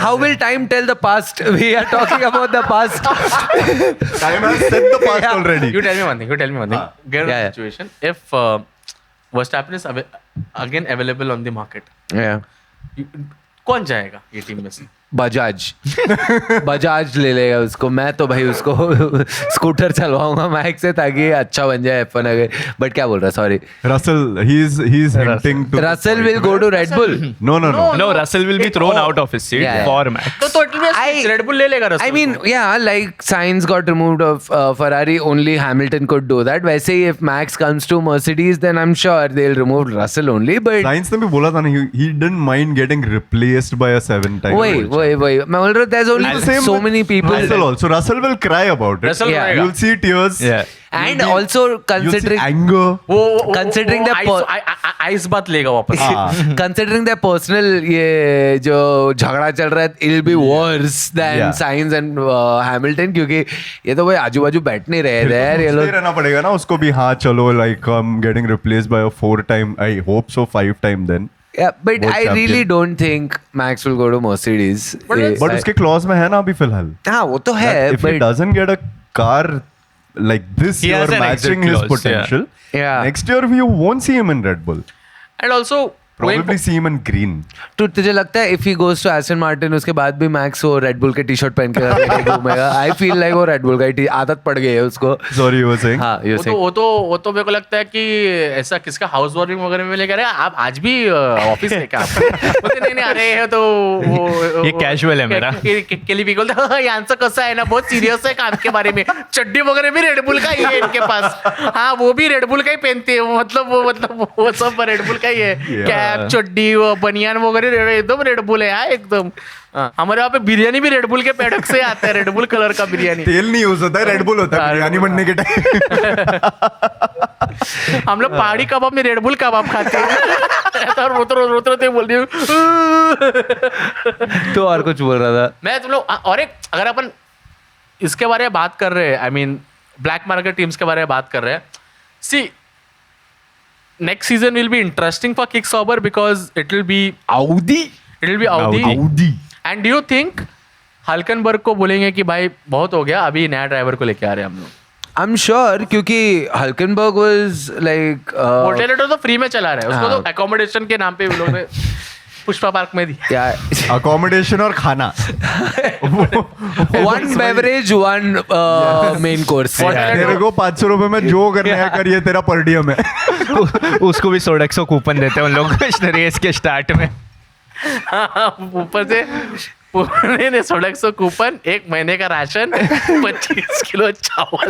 how will time tell the past? We are talking about the past। Time has set the past already. you tell me one thing get Yeah, a yeah. situation if Verstappen is again available on the market, कौन जाएगा ये team में से? बजाज ले लेगा उसको, मैं तो भाई उसको स्कूटर चलवाऊंगा मैक्स से ताकि अच्छा बन जाए F1 अगर। बट क्या बोल रहा, sorry Russell, he's hinting to. Russell will go to Red Bull. No. No, Russell will be thrown out of his seat Yeah. for Max. तो it will be a switch. Red Bull ले लेगा Russell I mean, को। yeah, like Sainz got removed of Ferrari, only Hamilton could do that। वैसे ही if Max comes to Mercedes, then I'm sure they'll remove Russell only। But Sainz ने भी बोला था ना, he didn't mind getting replaced by a 7-time. वही मैं बोल रहा हूँ, there's only Same so with many people Russell also. Russell will cry about it. Russell Yeah. रहेगा। You'll see tears. Yeah. and also You'll see considering anger. वो Considering the ice बात लेगा वापस। considering their personal ये जो झगड़ा चल रहा है, it'll be worse than Yeah. Sainz and Hamilton, क्योंकि ये तो भाई आजू बाजू बैठ नहीं रहे थे यार ये सोचते लोग। रहना पड़ेगा ना उसको भी, हाँ चलो, like I'm getting replaced by a 4-time, I hope so 5-time then. Yeah, but Both I really champion. don't think Max will go to Mercedes। But उसके clause में है ना अभी फिलहाल, हाँ वो तो है, that if he but doesn't get a car like this He year has an exit matching his clause, potential, Yeah. next year you won't see him in Red Bull. And also Probably see him in green. तुझे लगता है if he goes to Aston Martin उसके बाद भी max वो red bull के T shirt पहन के घूमेगा? I feel like वो रेड बुल का आदत पड़ गई है उसको। Sorry, you were saying? हाँ, you say। वो तो मेरे को लगता है कि ऐसा किसका हाउस वार्मिंग वगैरह में लेकर आप आज भी ऑफिस है क्या आप? बोलते नहीं आ रहे हैं तो ये casual है मेरा। केली भी बोलते हाँ, ये आंसर कैसा है ना, बहुत सीरियस है काम के बारे में, चड्डी वगैरह भी रेड बुल का ही है इनके पास। हाँ, वो भी रेड बुल का ही पहनते हैं, मतलब वो सब रेड बुल का ही है, कैप चड्डी वो बनियान वगैरह एकदम रेड बुल है यार एकदम। हमारे यहाँ पे बिरयानी भी रेड बुल के पैडक से आता है, रेड बुल कलर का बिरयानी। तेल नहीं यूज होता है, रेड बुल होता है बिरयानी बनने के टाइम। हम लोग पहाड़ी कबाब में रेड बुल कबाब खाते हैं। तो रोते बोल रही हूँ। तो और कुछ बोल रहा था मैं तुम लोग और एक अगर अपन इसके बारे में बात कर रहे हैं, I mean black market teams के बारे में बात कर रहे हैं, सी next season will be interesting for Kick Sauber because it will be Audi. And do you think हल्कनबर्ग को बोलेंगे कि भाई बहुत हो गया, अभी नया ड्राइवर को लेके आ रहे हैं हम लोग? I'm sure क्योंकि हल्कनबर्ग was like पोर्टेलेटो तो फ्री में चला रहा है, उसको तो अकोमोडेशन के नाम पे वो लोग ने पुष्पा पार्क में दी। क्या अकोमोडेशन और खाना, one beverage one main course। तेरे को 500 रुपए में जो करना है करिए, तेरा पर डियम है। उसको भी सोडेक्सो कूपन देते हैं उन लोग रेस के स्टार्ट में। ऊपर से ने सोडेक्सो कूपन, 1 महीने का राशन, 25 किलो चावल,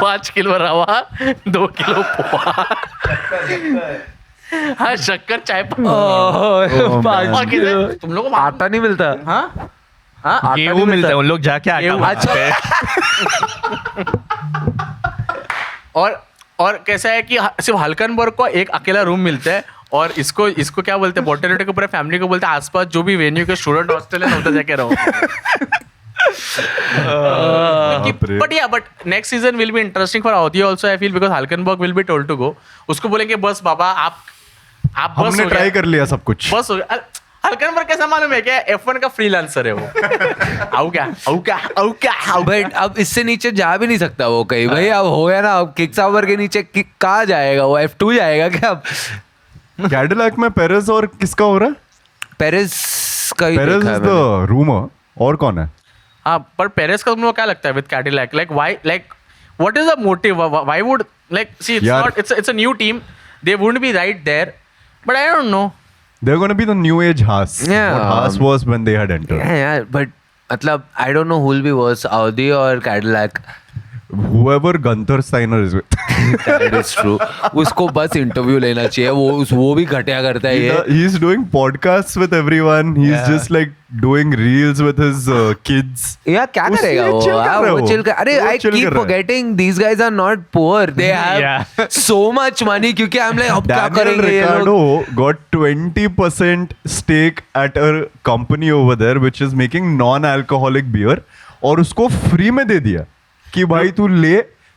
5 किलो रवा, 2 किलो पोहा, हाँ शक्कर, चाय तुम लोगों को आटा नहीं मिलता। हाँ हाँ गेहूं मिलता है, उन लोग जाके आटा गेहूं, बनाते हैं। और कैसा है कि सिर्फ हल्कनबर्ग को एक अकेला रूम मिलता है, और इसको क्या बोलते हैं, बोटेलेटो को पूरे फैमिली को बोलते हैं आसपास जो भी वेन्यू के स्टूडेंट हॉस्टल है उधर जाके रहो। But next season will be interesting for Audi also I feel because Hulkenberg will be told to go. उसको बोलेंगे बस बाबा आप बस हमने हो ट्राई गया, कर लिया सब कुछ, बस हो गया। हल्कनबर्ग कैसा मालूम है क्या, F1 का फ्रीलांसर है वो। आऊ क्या बट अब इससे नीचे जा भी नहीं सकता वो कहीं भाई, अब हो गया ना, अब किक सावर के नीचे कहाँ जाएगा वो, F2 जाएगा क्या अब? कैडिलैक में पेरेज और किसका हो रहा है? पेरेस का ही पेरेज देखा है इज द रूमर, और कौन है? हाँ, पर पेरेस का तुम लोग क्या लगता है with Cadillac, like why, like what is the motive, why would, like see it's यार, not, it's a new team, they wouldn't be right there, but I don't know, They're going to be the new age Haas. Yeah. What Haas was when they had entered. Yeah, but मतलब I don't know who will be worse, Audi or Cadillac. whoever Gunther Steiner is with. That is true. उसको बस interview लेना चाहिए, वो भी घटिया करता है ये. He's doing podcasts with everyone. He's Yeah. just like doing reels with his kids. यार क्या उससे करेगा वो? chill कर रहा है वो chill कर. अरे वो I chill keep कर रहा है. forgetting these guys are not poor. They have Yeah. so much money. क्योंकि I'm like अब क्या Daniel करेंगे ये Ricciardo लोग? got 20% stake at a company over there which is making non-alcoholic beer और उसको फ्री में दे दिया कि भाई तू ले,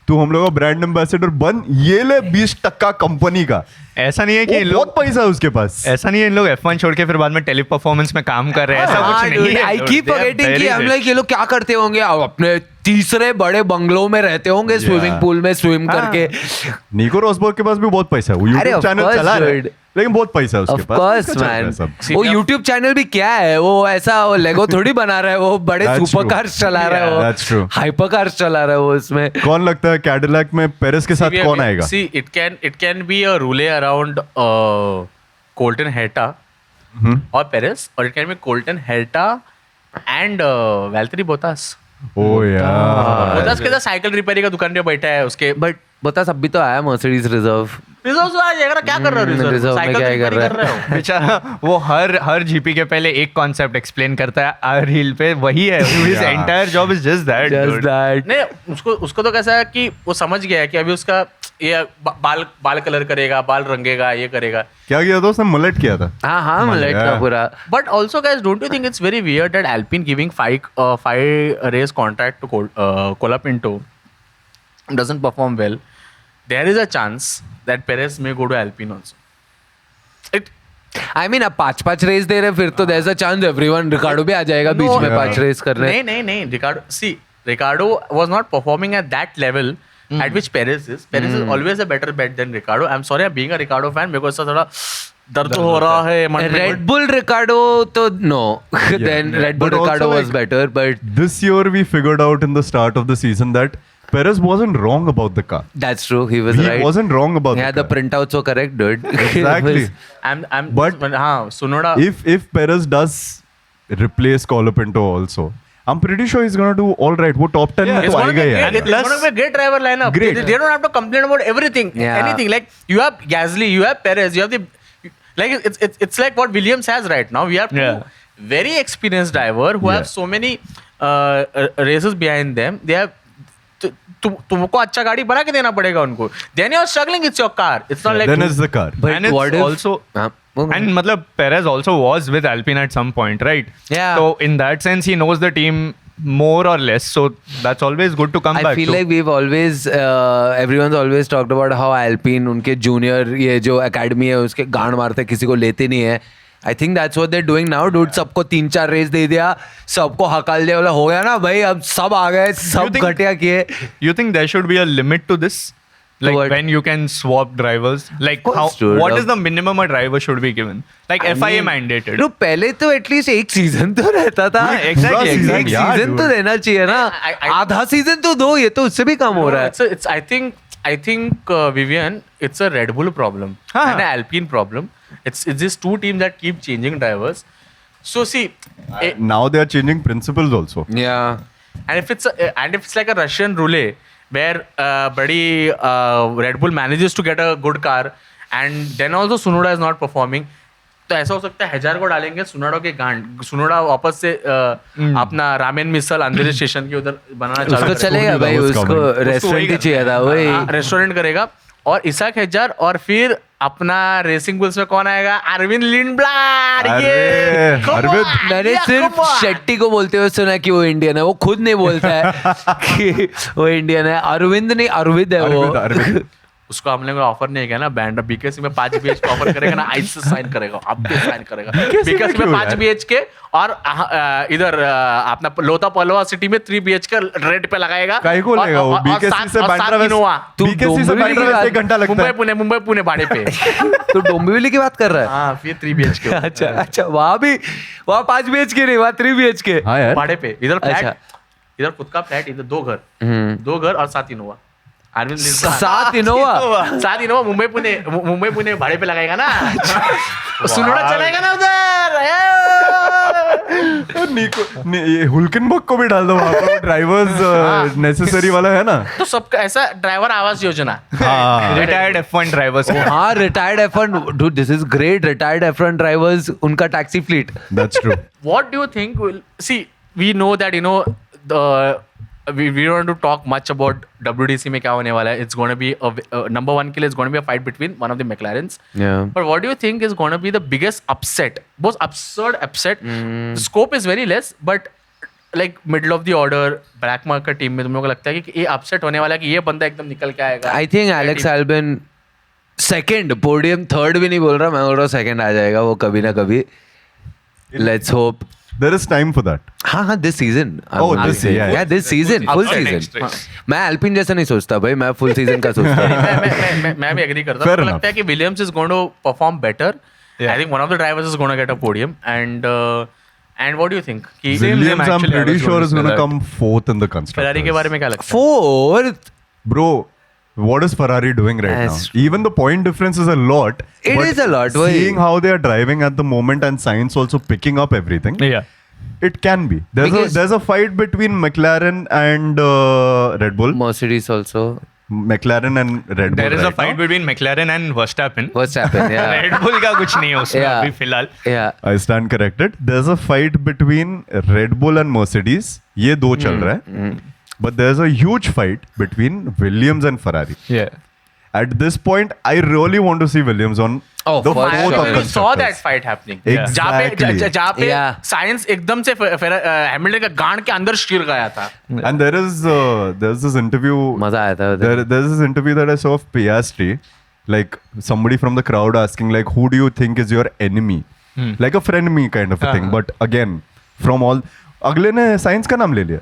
तू हम लोग का ब्रांड एम्बेसडर बन, ये ले 20% कंपनी का. ऐसा नहीं है कि वो इन बहुत लोग पैसा है उसके पास. ऐसा नहीं है इन लोग F1 छोड़ के फिर बाद में टेली परफॉर्मेंस में काम कर रहे हैं, ऐसा हाँ, कुछ नहीं dude, है. I keep They are forgetting कि very हम rich. लोग ये लोग क्या करते होंगे, अब अपने तीसरे बड़े बंगलों में रहते होंगे, स्विमिंग पूल में स्विम करके. निको रॉसबर्ग के पास भी बहुत पैसा है, वो अरे, यूट्यूब of चैनल course, चला रहा है, dude. लेकिन बहुत पैसा है उसके Of पास. course, उसका चल रहा है man. सब. वो YouTube चैनल भी क्या है, वो ऐसा वो लेगो थोड़ी बना रहा है, वो बड़े That's सुपर true. कार्स चला रहा है, Yeah, वो that's true. हाइपर कार्स चला रहा है वो उसमें. कौन लगता है कैडिलैक में पेरेस के साथ कौन आएगा? See, it can be a relay around Colton Herta or Perez, or it can be Colton Herta and Valtteri Bottas. ओ यार, Bottas के साथ साइकिल रिपेयरिंग का दुकान पे बैठा है उसके. बट बता अब भी तो आया मर्सिडीज रिजर्व. रिजर्व आ जाएगा ना, क्या कर रहे हो रिजर्व में साइकिल क्या रिपेयरिंग कर कर रहा रहे हो. बेचारा वो हर जीपी के पहले एक कॉन्सेप्ट एक्सप्लेन करता है रील पे, वही है. His Yeah. entire job is just that. Just dude. that. नहीं, उसको तो कैसा है कि वो समझ गया है कि अभी उसका ये बाल कलर करेगा, बाल रंगेगा, ये करेगा. क्या किया था उसने? मलेट किया था. हाँ मलेट का Yeah. पूरा. But also, guys, don't you think it's very weird that Alpine giving five race contract to Colapinto doesn't perform well? There is a chance that Perez may go to Alpine also. I mean अब 5 race दे रहे फिर तो there's a chance everyone रिकार्डो भी आ जाएगा बीच में 5 race कर रहे. नहीं. Ricardo was not performing at that level at which Perez is. Perez is always a better bet than Ricardo. I'm sorry, I'm being a Ricardo fan because इससे थोड़ा दर्द हो रहा है मन में. Red Bull Ricardo तो no. Then Red Bull But also, Ricardo was like, better, but This year we figured out in the start of the season that Perez wasn't wrong about the car. that's true. He was He right. wasn't wrong about Yeah, the the car. printouts were correct, dude. Exactly. But हाँ, Sunoda. If Perez does replace Colapinto also, I'm pretty sure he's gonna do all right. वो top 10 में It's तो gonna आएगा be he great. यार. It's gonna be a great driver lineup. Great. They don't have to complain about everything. Yeah. Anything. Like you have Gasly, you have Perez, you have the like it's like what Williams has right now. We have two Yeah. very experienced driver who have Yeah. so many races behind them. They have तुमको अच्छा गाड़ी बना के देना पड़ेगा उनको. Then you're struggling. It's your car. It's not like Then it's the car. But And it's what if also हाँ, वो- and मतलब Perez also was with Alpine at some point, right? Yeah. So in that sense, he knows the team more or less. So that's always good to come I back feel to. like we've always everyone's always talked about how Alpine उनके junior ये जो academy है उसके गांड मारते किसी को लेते नहीं है. I think that's what they're doing now, dude. सबको 3-4 रेस दे दिया, सबको हकाल दिया, बोला हो गया ना भाई, अब सब आ गए, सब think- घटिया किए. You think there should be a limit to this? Like what? when you can swap drivers? Like Of how? course, dude. What is the minimum a driver should be given? Like I FIA mean, mandated. तो पहले तो at least एक season तो रहता था. हाँ, exactly, एक exactly. Yeah, season तो dude. देना चाहिए ना. I- आधा सीजन तो दो, ये तो उससे भी कम हो रहा है. It's I think Vivian, it's a Red Bull problem Huh. and an Alpine problem. It's these two teams that keep changing drivers. So see, Now they are changing principles also. Yeah. and if it's like a Russian roulette where Red Bull manages to get a good car and then also Tsunoda is not performing, तो ऐसा हो सकता है हजार को डालेंगे सुनोडा के गांड, सुनोडा वापस से अपना रामेन मिसल अंधेरी स्टेशन के उधर बनाना चालू उसको करेगा. चलेगा भाई, was उसको coming. रेस्टोरेंट ही चाहिए था वही. रेस्टोरेंट करेगा और इसाक हजार और फिर अपना रेसिंग बुल्स में कौन आएगा? अरविंद लिंडब्लाड. अरे, अरविंद. मैंने सिर्फ शेट्टी को बोलते हुए सुना कि वो इंडियन है, वो खुद नहीं बोलता है कि वो इंडियन है. अरविंद नहीं, अरविंद है वो. अरविंद. उसको हमने कोई ऑफर नहीं किया ना, बैंड बीकेसी में 5 BH का ऑफर करेगा ना, आइस से साइन करेगा, अब भी साइन करेगा. बीकेसी में 5 BH के और इधर अपना लोता पलवा सिटी में 3 BH का रेट पे लगाएगा. काहे को लेगा वो? बीकेसी से बांद्रा वेस्ट. तू बीकेसी से डोंबिवली बांद्रा की वेस्ट 1 घंटा लगता है. मुंबई पुणे भाड़े पे. तो डोंबिवली की बात कर रहा है. हाँ, फिर 3 BH के अच्छा वहाँ भी, वहाँ 5 BHK नहीं, वहाँ 3 BHK. हाँ यार. भाड़े पे. इधर फ्लैट, अच्छा. इधर खुद का फ्लैट, इधर 2 घर, 2 घर और 7 Innova. Arvind 7 Innova 7 Innova Mumbai Pune भाड़े पे लगाएगा ना सुनोड़ा चलाएगा ना उधर ये हुल्केनबर्ग को भी डाल दो वहाँ पर, ड्राइवर्स नेसेसरी वाला है ना. तो सबका ऐसा ड्राइवर आवास योजना. हाँ. Retired F1 drivers. हाँ retired F1 dude this is great retired F1 drivers उनका taxi fleet. That's true. What do you think will see? We know that we don't want to talk much about WDC में क्या होने वाला है. It's going to be number one के लिए it's going to be a fight between one of the McLarens. Yeah. But what do you think is going to be the biggest upset? Most absurd upset. The scope is very less, but like middle of the order, black market team में तुम लोगों को लगता है कि ये upset होने वाला है कि ये बंदा एकदम निकल के आएगा. I think Alex Albon second podium third भी नहीं बोल रहा, मैं बोल रहा हूँ second आ जाएगा वो कभी ना कभी. Let's hope. There is time for that. हाँ this season. Oh, this season. Yeah, this season, full Upset season. next race. मैं Alpine जैसा नहीं सोचता भाई, मैं full season का सोचता हूँ. मैं भी एग्री करता हूँ. Fair मुझे enough. लगता है कि Williams is going to perform better. Yeah. I think one of the drivers is going to get a podium. And what do you think? कि Williams, I'm actually, I pretty was sure going is to say going to that. come fourth in the constructors. Ferrari के बारे में क्या लगता है? Fourth. Bro, what is Ferrari doing right That's now? Even the point difference is a lot. It but is a lot, वही. Seeing how they are driving at the moment and Sainz also picking up everything, Yeah. it can be. Because- There's a fight between McLaren and Red Bull. Mercedes also. McLaren and Red Bull. There is a right fight now. between McLaren and Verstappen. What's happened? Yeah. Red Bull का कुछ नहीं है उसमें Yeah. अभी फिलहाल. Yeah. I stand corrected. There's a fight between Red Bull and Mercedes. ये दो चल रहा है. But there's a huge fight between Williams and Ferrari. Yeah. At this point, I really want to see Williams on Oh, the for fourth sure. of We constructors. saw that fight happening. Exactly. जहाँ पे Yeah. Science एकदम से Hamilton का गांड के अंदर शिर गया था. And there's this interview. मजा आया था उधर. There's this interview that I saw of Piastri, like somebody from the crowd asking like, who do you think is your enemy? Like a friend me kind of a thing. But again, from all, अगले ने science का नाम ले लिया.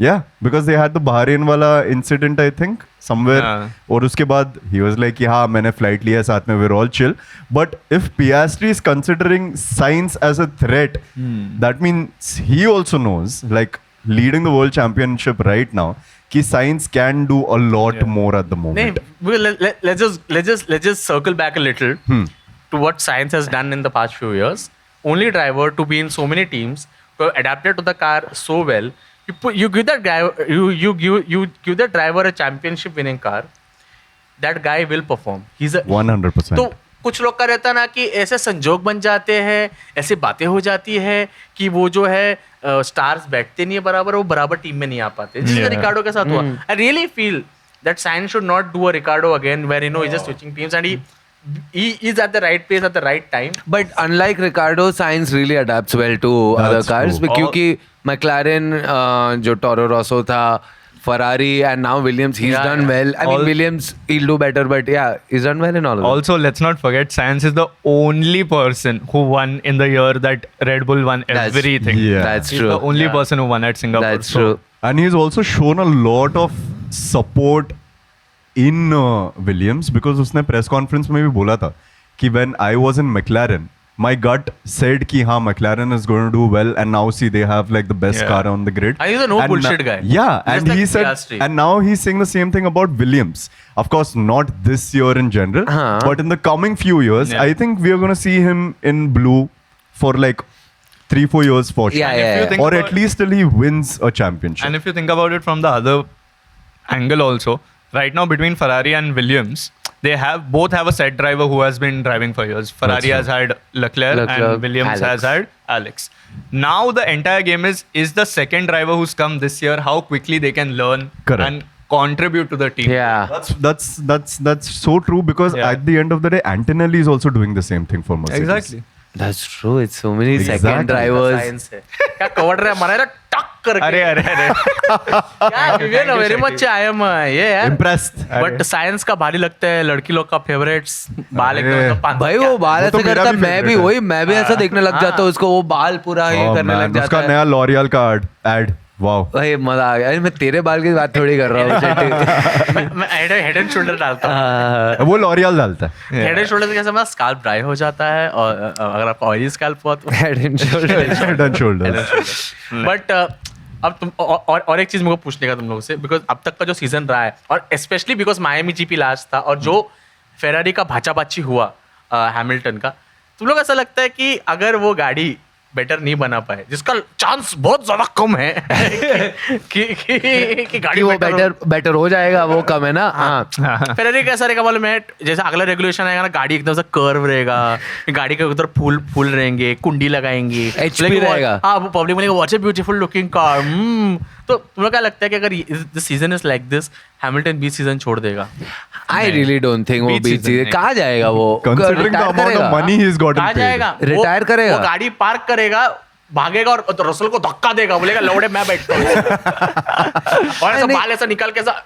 Yeah, because they had the Bahrain वाला incident, I think, somewhere. Yeah. और उसके बाद he was like, कि हाँ मैंने flight लिया साथ में, we're all chill. But if Piastri is considering Sainz as a threat, that means he also knows, like leading the world championship right now, कि Sainz can do a lot more at the नहीं, moment. let's just circle back a little to what science has done in the past few years. Only driver to be in so many teams who have adapted to the car so well. You give that guy, you give that driver a championship winning car. That guy will perform. He's a 100%. तो कुछ लोग का रहता ना कि ऐसे संजोग बन जाते हैं, ऐसे बातें हो जाती है कि वो जो है स्टार्स बैठते नहीं है बराबर, वो बराबर टीम में नहीं आ पाते. जिससे रिकार्डो के साथ हुआ. I really feel that Sainz should not do a Ricardo again where he's just switching teams and he is at the right place at the right time. But unlike Ricardo, Sainz really adapts well to other That's cars. true. क्योंकि McLaren जो Toro Rosso था, Ferrari and now Williams, he's Yeah, done yeah. well. I mean Williams, he'll do better, but yeah, he's done well in all of them. Also, let's not forget, Sainz is the only person who won in the year that Red Bull won That's- everything. Yeah. That's He's true. the only Yeah. person who won at Singapore. That's So, true. And he's also shown a lot of support in Williams because उसने press conference में भी बोला था कि when I was in McLaren, my gut said कि हाँ McLaren is going to do well and now see they have like the best Yeah. car on the grid. And he's a no bullshit guy. Yeah, Just and like he said, Piastri. and now he's saying the same thing about Williams. Of course, not this year in general, but in the coming few years, Yeah. I think we are going to see him in blue for like 3-4 years for sure. Yeah, And if yeah, you yeah. think Or about- at least till he wins a championship. And if you think about it from the other angle also, right now between Ferrari and Williams, they both have a set driver who has been driving for years. Ferrari has had Leclerc Leclerc, and Williams Alex. has had Alex. Now the entire game is the second driver who's come this year, how quickly they can learn Correct. and contribute to the team. Yeah. That's so true because Yeah. at the end of the day, Antonelli is also doing the same thing for Mercedes. Exactly. That's true. It's so many Exactly. second drivers. Science है. क्या cover रहा है हमारा टक करके. अरे क्या Viven very much I am ये यार. Impressed. बट साइंस का भारी लगता है लड़की लोग का फेवरेट्स. बाल अरे. एकदम पांच. भाई वो बाल वो तो ऐसे मेरा करता भी मैं भी favorite है. वही मैं भी ऐसा देखने लग जाता हूँ उसको वो बाल पूरा ये Oh, करने man, लग जाता उसका है. नया L'Oreal का ad. Wow. भाई मजा आ गया. अरे मैं तेरे बाल की बात थोड़ी कर रहा हूँ चेटी. मैं हेड एंड शोल्डर डालता हूँ. वो L'Oreal डालता है. हेड एंड शोल्डर से कैसे हमारा स्कैल्प ड्राई हो जाता है और अगर आपका ऑयली स्कैल्प हुआ तो Head and shoulders. Head and shoulders. But अब तुम और एक चीज मेरे को पूछने का तुम लोगों से, बिकॉज अब तक का जो सीजन रहा है, और specially because Miami GP last था, और जो फेरारी का भाचाबाची हुआ हैमिल्टन का, तुम लोग ऐसा लगता है कि अगर वो गाड़ी बेटर नहीं बना पाए, जिसका चांस बहुत ज्यादा कम है कि गाड़ी वो बेटर हो जाएगा, वो कम है ना। हाँ फेरारी कैसा रहेगा मालूम है, जैसे अगला रेगुलेशन आएगा ना, गाड़ी एकदम से कर्व रहेगा, गाड़ी के उधर फूल रहेंगे, कुंडी लगाएंगे, HP रहेगा। हाँ, वो पब्लिक बोलेगा what's a beautiful looking car. तो तुम लोग क्या लगता है कि अगर this season is like this, Hamilton 20 season छोड़ देगा? आई रियली डोंट थिंक वो Beach बीच season कहाँ जाएगा वो, Considering the amount of money he's gotten कहाँ paid. जाएगा? Retire वो- करेगा? वो गाड़ी पार्क करेगा, भागेगा और तो रसल को धक्का देगा, बोलेगा लौड़े मैं बैठता हूँ और ऐसा नहीं। बाल ऐसा निकाल के ऐसा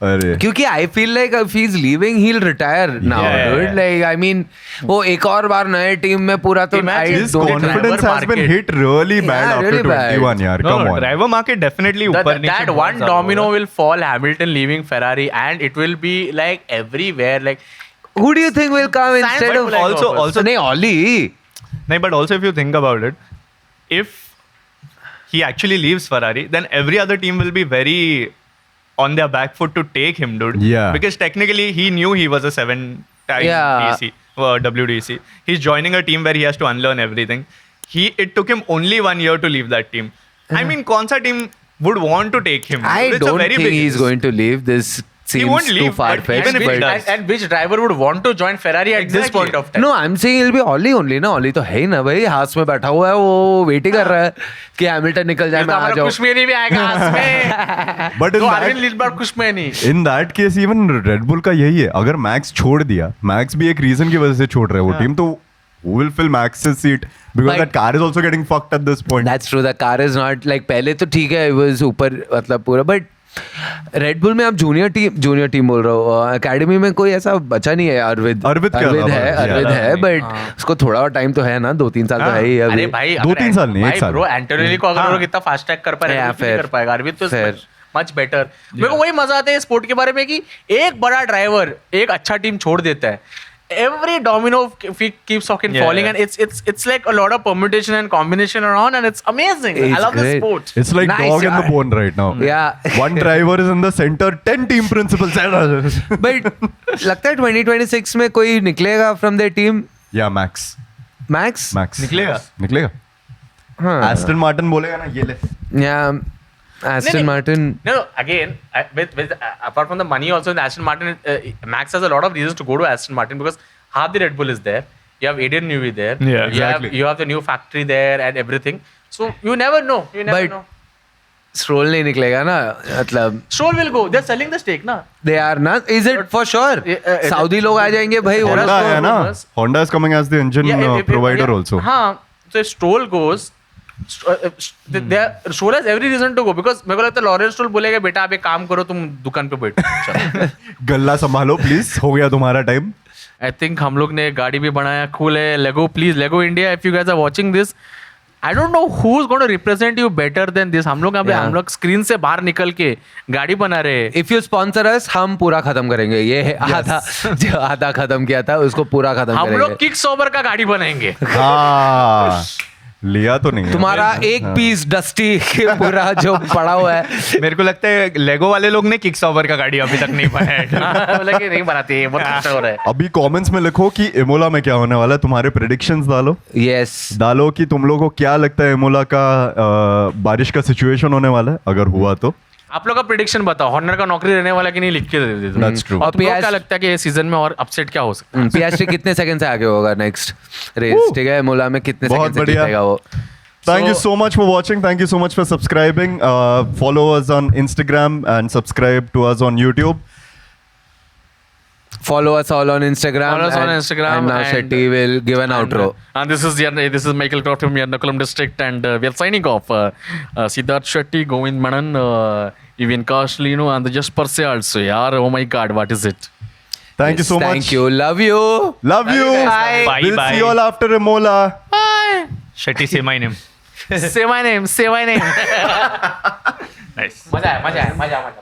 अरे क्योंकि I feel like if he is leaving he will retire now dude, like I mean वो एक और बार नए टीम में पूरा तो Imagine his don't confidence driver has been market. hit really bad Yeah, after really bad. 21 यार, come on. Driver market definitely ऊपर नीचे that बहुत one ज्यादा domino होगा। will fall, Hamilton leaving Ferrari, and it will be like everywhere, like who do you think will come Science instead will of like also offers. also नहीं Ollie? No, but also if you think about it, if he actually leaves Ferrari, then every other team will be very on their back foot to take him, dude. Yeah. Because technically he knew he was a 7-time Yeah. DC, WDC. He's joining a team where he has to unlearn everything. It took him only 1 year to leave that team. I mean, कौन सा team would want to take him? I It's a don't very think big he's risk. going to leave. This seems won't too leave, far but fetched. even if he But does- and which driver would want to join Ferrari at this Exactly. point of time? no, I'm saying it'll be Ollie only ना। Ollie तो है ही ना भाई, हाथ में बैठा हुआ है, वो वेट ही कर रहा है कि हैमिल्टन निकल जाए, फिर मैं तो आ हमारा जाऊँ। कुशमेनी भी आएगा हाथ में। But in तो that- अरविंद लिंडबर्ग कुशमेनी। In that case even Red Bull का यही है, अगर मैक्स छोड़ दिया, मैक्स भी एक रीजन की वजह से छोड़ रहा है वो टीम, तो who will fill Max's seat because But- that car is also getting fucked at this point. That's true. The car is not like पहले तो ठीक है, it was ऊपर मतलब पूरा, but रेड बुल में आप जूनियर टीम बोल रहे हो, एकेडमी में कोई ऐसा बचा नहीं है। अरविंद अरविंद के अलावा, अरविंद yeah. है, बट उसको थोड़ा और टाइम तो है ना, 2-3 साल तो है ही अभी। अरे भाई 2-3 साल नहीं, 1 साल। ब्रो एंटोनियली को अगर वो कितना फास्ट ट्रैक कर पाएगा, Yeah, कुछ नहीं fair. कर पाएगा। अरविंद तो Fair. Much better. मेरे को वही मजा आता है स्पोर्ट के बारे में कि एक बड़ा ड्राइवर एक अच्छा टीम छोड़ देता है, every domino keeps fucking Yeah. falling, and it's like a lot of permutation and combination around, and it's amazing. I It's love this great. sport. It's like Nice, dog in the yaar. bone right now. Yeah. One driver is in the center, 10 team principals. But लगता है 2026 में कोई निकलेगा from the team. Yeah, Max. Max निकलेगा? हाँ, Aston Martin बोलेगा ना ये ले. या एस्टन नहीं, Martin. No, again, with apart from the money, also Aston Martin, Max has a lot of reasons to go to Aston Martin because half the Red Bull is there. You have Adrian Newey there. Yeah, exactly. You have the new factory there and everything. So you never know. You never But- know. Stroll नहीं निकलेगा ना, मतलब Stroll will go. They're selling the stake, na. They are ना, is it for sure? Saudi लोग आ जाएंगे भाई। There are Honda so है ना. rumors. Honda is coming as the engine provider also. हाँ, so if Stroll goes, Stroll has every reason to go because मेरे को लगता है लॉरेंस स्ट्रोल बोलेगा बेटा आप एक काम करो, तुम दुकान पे बैठो। चलो। गल्ला संभालो प्लीज, हो गया तुम्हारा टाइम. आई थिंक हम लोग ने गाड़ी भी बनाया, कूल है। Lego please, Lego India, if you guys are watching this, I don't know who is going to represent you better than this. हम लोग स्क्रीन से बाहर निकल के गाड़ी बना रहे हैं। इफ यू स्पॉन्सर अस, हम पूरा खत्म करेंगे। ये है आधा, जो आधा खत्म किया था उसको पूरा खत्म हम करेंगे। लोग किक सॉबर का गाड़ी बनाएंगे। हाँ, लिया तो नहीं है. तुम्हारा एक पीस डस्टी पूरा जो पड़ा हुआ है। मेरे को लगता है लेगो वाले लोग ने किकसॉवर का गाड़ी अभी तक नहीं बनाया। बोला कि नहीं बनाते, बहुत खर्चा हो रहा है। अभी कमेंट्स में लिखो कि इमोला में क्या होने वाला है, तुम्हारे प्रेडिक्शंस यस, डालो कि तुम लोगों को क्या लगता है इमोला का बारिश का सिचुएशन होने वाला है अगर हुआ तो. आप लोग का प्रेडिक्शन बताओ, हॉर्नर का नौकरी रहने वाला कि नहीं, लिख के दे दो। That's true. और तुम लोग PS क्या लगता है कि इस सीजन में और अपसेट क्या हो सकता है? पियास्ट्री कितने सेकंड से आगे होगा नेक्स्ट रेस? ठीक है, मोला में कितने बहुत सेकंड से बढ़िया. जीतेगा वो? Thank you So- so much for watching. Thank you so much for subscribing. Follow us on Instagram and subscribe to us on YouTube. Follow us all on Instagram. Follow us on Instagram And now and- Shetty will give an outro. And this is Michael Croft from Ernakulam district, and we are signing off. Siddharth Shetty, Govind Manan, Evan Kashlino, and the Jasper Se also. Yaar, oh my God, what is it? Thank you so much. Thank you. Love you. Love you. Bye. We'll Bye. see you all after Imola. Bye. Shetty, say my name. Say my name. Say my name. Nice. मजा आया.